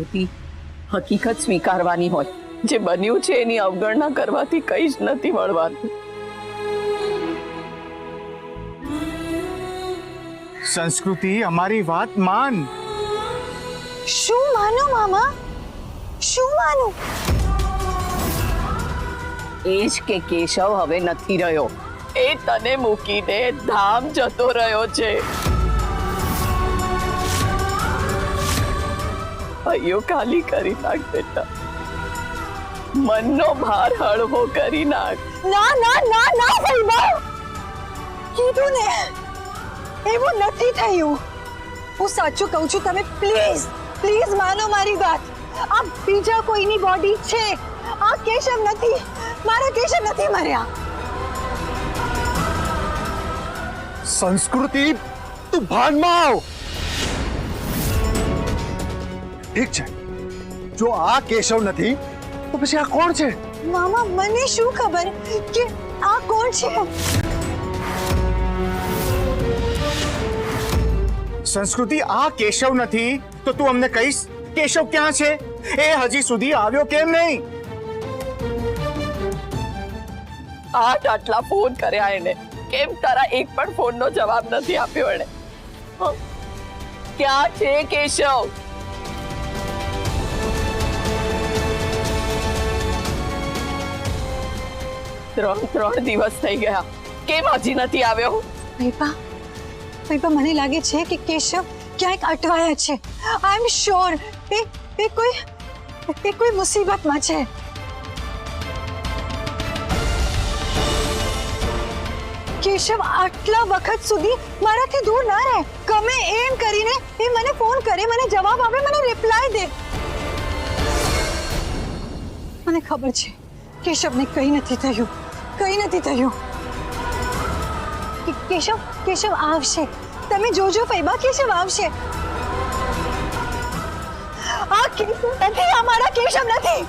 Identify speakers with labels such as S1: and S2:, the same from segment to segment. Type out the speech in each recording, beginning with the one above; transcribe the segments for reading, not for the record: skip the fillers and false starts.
S1: ખોટી હકીકત સ્વીકારવાની હોય. જે બન્યું છે એની અવગણના કરવાથી કંઈ જ નથી મળવાનું.
S2: સંસ્કૃતિ, અમારી વાત માન.
S3: શું માનું મામા? શું માનું?
S1: એ જ કે કેશવ હવે નથી રહ્યો. એ તને મૂકીને ધામ જતો રહ્યો છે. અయ్યો ખાલી કરી નાખ બેટા. મનનો ભાર હળવો કરી નાખ.
S3: ના ના ના ના ફૈબા, કીધું ને એવું નથી થયું. હું સાચું કહું છું, તમે પ્લીઝ પ્લીઝ માનો મારી વાત. આ બીજા કોઈની બોડી છે, આ કેશવ નથી. મારા કેશવ નથી મર્યા.
S2: સંસ્કૃતિ, તું ભાનમાં આવ. ઠીક છે, જો આ કેશવ નથી તો પછી આ કોણ છે?
S3: મામા, મને શું ખબર કે આ કોણ છે?
S2: સંસ્કૃતિ, આ કેશવ નથી તો તું અમને કહીશ કેશવ ક્યાં છે? એ હજી સુધી આવ્યો કેમ નહીં?
S1: આટલા ફોન કર્યા એને, કેમ તારા એક પણ ફોનનો જવાબ નથી આપ્યો એને? ક્યાં છે કેશવ? ત્રણ દિવસ થઈ ગયા, કેમ હજી નથી આવ્યો?
S3: ફૈબા, ફૈબા, મને લાગે છે કે કેશવ ક્યાંક અટવાયા છે. આઈ એમ શ્યોર એ કોઈ મુસીબતમાં છે. કેશવ આટલા વખત સુધી મારાથી દૂર ના રહે. ગમે એમ કરીને એ મને ફોન કરે, મને જવાબ આપે, મને રિપ્લાય દે. મને ખબર છે કેશવને કંઈ નથી થયું, કંઈ નથી થયું. કેશવ આવશે. તમે જોજો ફૈબા, કેશવ આવશે. આ કેશવ નથી, આ મારા કેશવ નથી.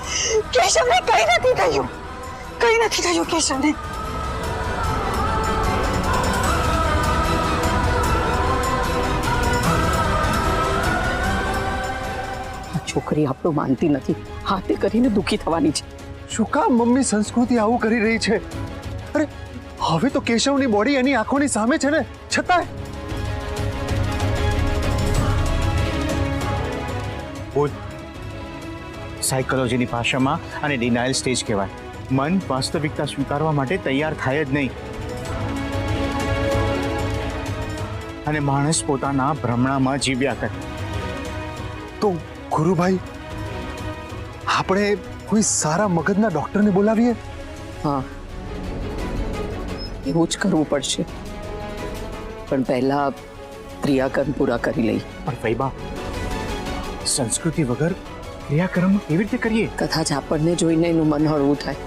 S3: કેશવને કંઈ નથી થયું, કંઈ નથી થયું કેશવને.
S1: છોકરી આપણું માનતી નથી, હાથે કરીને દુખી થવાની છે.
S2: શું કામ મમ્મી સંસ્કૃતિ આવું કરી રહી છે? અરે હવે તો કેશવની બોડી એની આંખોની સામે છે ને, છતાંય બોલ. સાયકોલોજીની ભાષામાં આને ડિનાયલ સ્ટેજ કહેવાય. મન વાસ્તવિકતા સ્વીકારવા માટે તૈયાર થાય જ નહીં અને માણસ પોતાના ભ્રમણામાં જીવ્યા કરે. તો ગુરુભાઈ, આપણે કોઈ સારા મગજના ડોક્ટરને બોલાવીએ.
S1: હા, એવું જ કરવું પડશે, પણ પહેલા ક્રિયાકર્મ પૂરા કરી લઈ.
S2: પણ ફૈબા, સંસ્કૃતિ વગર ક્રિયાકર્મ કેવી રીતે કરીએ?
S1: કદાચ આપણને જોઈને એનું મન હળવું થાય.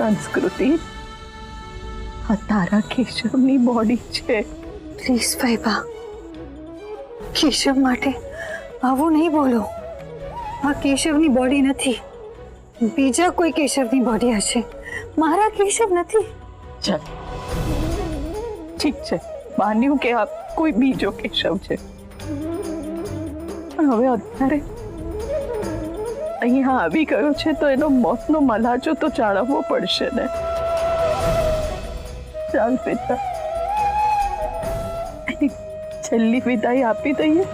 S1: સંસ્કૃતિ, આ તારા કેશવની બોડી છે.
S3: પ્લીઝ ફૈબા, કેશવ માટે આવું નહીં બોલો. આ કેશવની બોડી નથી, બીજા કોઈ કેશવની બોડી હશે. મારા કેશવ નથી.
S1: ચાલ, ઠીક છે, માન્યું કે આ કોઈ બીજો કેશવ છે, પણ હવે અત્યારે અહીંયા આવી ગયો છે તો એનો મોતનો મલાજો તો જાળવવો પડશે ને. ચાલ બેટા, એની છેલ્લી વિદાય આપી દઈએ.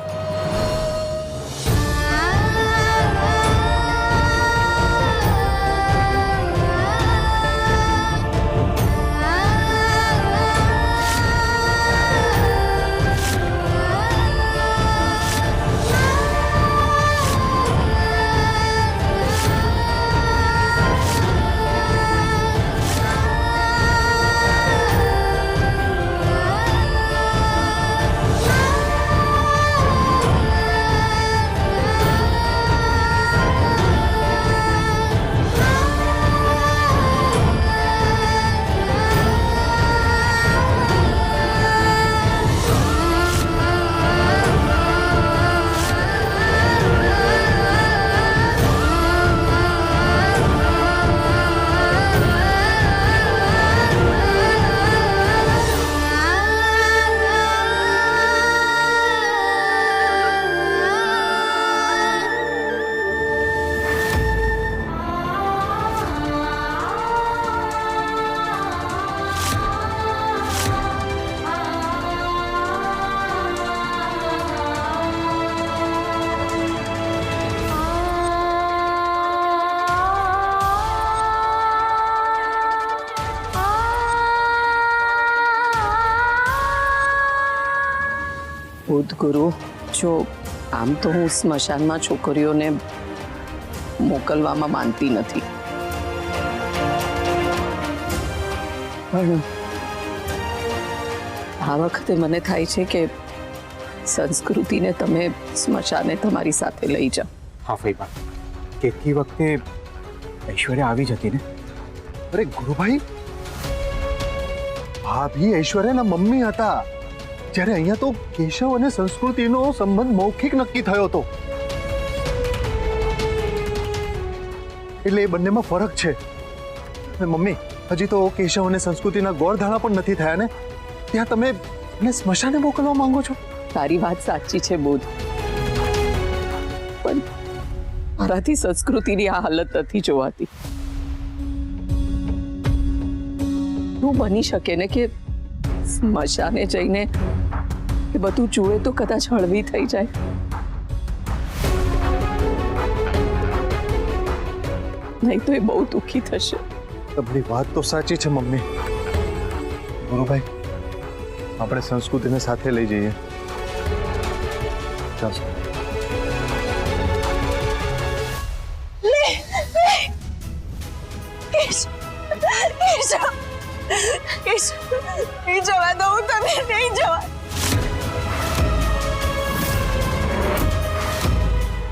S1: ભૂતગુરુ, જો આમ તો હું સ્મશાનમાં છોકરીઓને મોકલવામાં માનતી નથી, પણ આ વખતે મને થાય છે કે સંસ્કૃતિને તમે સ્મશાને તમારી સાથે લઈ જાઓ.
S2: હા ફૈબા, કેટલી વખતે ઐશ્વર્યા આવી જતી ને.
S4: અરે ગુરુભાઈ, ભાભી ઐશ્વર્યાના મમ્મી હતા, જ્યારે અહીંયા તો કેશવ અને સંસ્કૃતિનો સંબંધ મૌખિક નક્કી થયો હતો. એટલે એ બંનેમાં ફરક છે. અને મમ્મી, હજી તો કેશવ અને સંસ્કૃતિના ગોળધાણા પણ નથી થયા ને, ત્યાં તમે એને સ્મશાને મોકલવા માંગો છો?
S1: તારી વાત સાચી છે બોધ, પણ મારાથી સંસ્કૃતિની આ હાલત નથી જોવાતી. શું બની શકે ને કે સ્મશાને જઈને એ બધું જુએ તો કદાચ હળવી થઈ જાય. નહીં તો એ બહુ દુઃખી થશે.
S4: તમારી વાત તો સાચી છે મમ્મી. ગુરુભાઈ, આપણે સંસ્કૃતિને સાથે લઈ જઈએ. ચાલો.
S3: નહીં જવા દઉં, તમે નહીં જવા.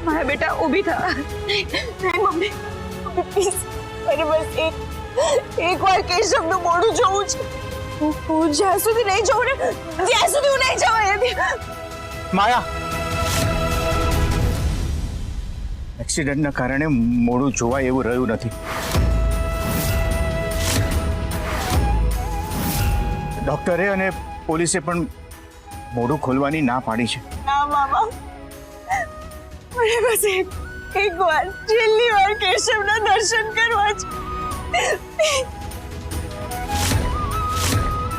S3: મારા બેટા ઊભી થા. નહીં મમ્મી, પ્લીઝ, મને બસ એક વાર કેશવનું મોઢું જોવું છે. હું જ્યાં સુધી નહીં જોઉં ને, ત્યાં સુધી હું નહીં જવા અહીંયાથી.
S2: માયા, એક્સિડન્ટના કારણે મોડું જોવાય એવું રહ્યું નથી. ડોક્ટરે અને પોલીસે પણ મોઢું ખોલવાની ના પાડી છે.
S3: ના મામા, મને બસ એક વાર, છેલ્લી વાર કેશવના દર્શન કરવા છે.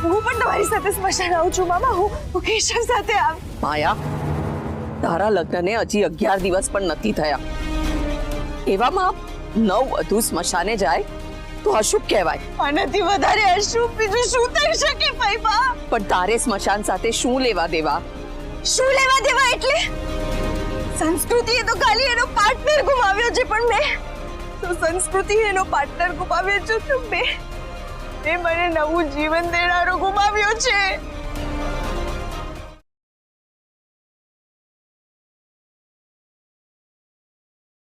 S3: હું પણ તમારી સાથે સ્મશાન આવું છું મામા. હું કેશવ સાથે આવ.
S1: માયા, તારા લગ્નને હજી 11 દિવસ પણ નથી થયા, એવામાં 9 વધુ સ્મશાને જાય તો અશુભ કહેવાય.
S3: આનાથી વધારે અશુભ બીજું શું થઈ શકે ફૈબા?
S1: પણ તારે સ્મશાન સાથે શું લેવા દેવા?
S3: શું લેવા દેવા એટલે? સંસ્કૃતિએ તો ખાલી એનો પાર્ટનર ગુમાવ્યો છે, પણ મેં તો સંસ્કૃતિએ એનો પાર્ટનર ગુમાવ્યો છે, તો મેં મને નવું જીવન દેનારો ગુમાવ્યો છે.